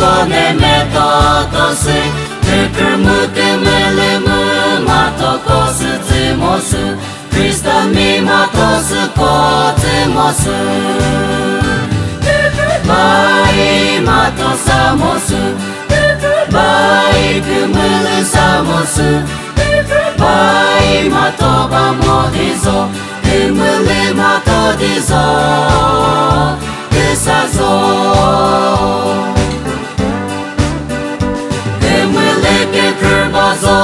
kone me totosu Tukurmuke melemu matokosu tsumosu Kristo mi matosu kotsumosu Bai mato samosu Bai kumulu samosu Bai mato bamodizo Kumulu mato dizo Kusazo Kumuleke kurbazo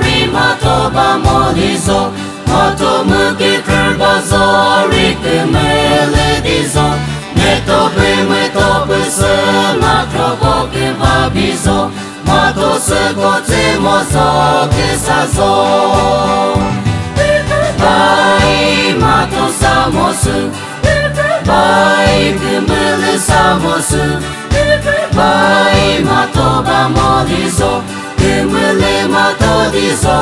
Rimato bamodizo Mato muke kurbazo Rikumulu dizo Metobu se makrobo ke vabizo Mato se kote mozo ke sazo Bai mato samosu Bai kumulu samosu Bai mato bamodizo Kumulu mato dizo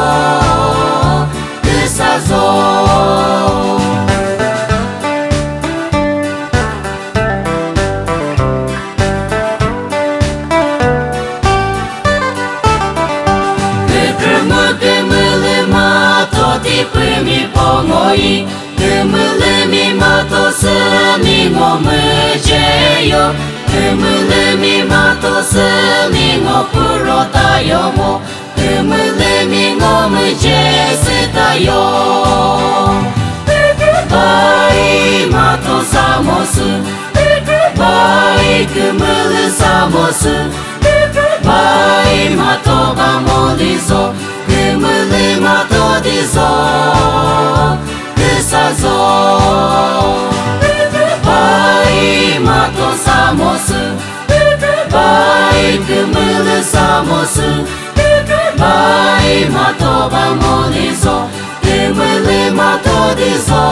ke sazo mi pongoi Kumule mi mato se mi ngo mujeyo Kumule mi mato se mi ngo purota yo mo Kumule mi ngo muje seta yo Bai mato samosu Bai kumule samosu Bai mato bamodizo Kumule mato dizo Kusazo Bai mato samosu Bai kumulu samosu Bai mato bamodizo Kumule mato dizo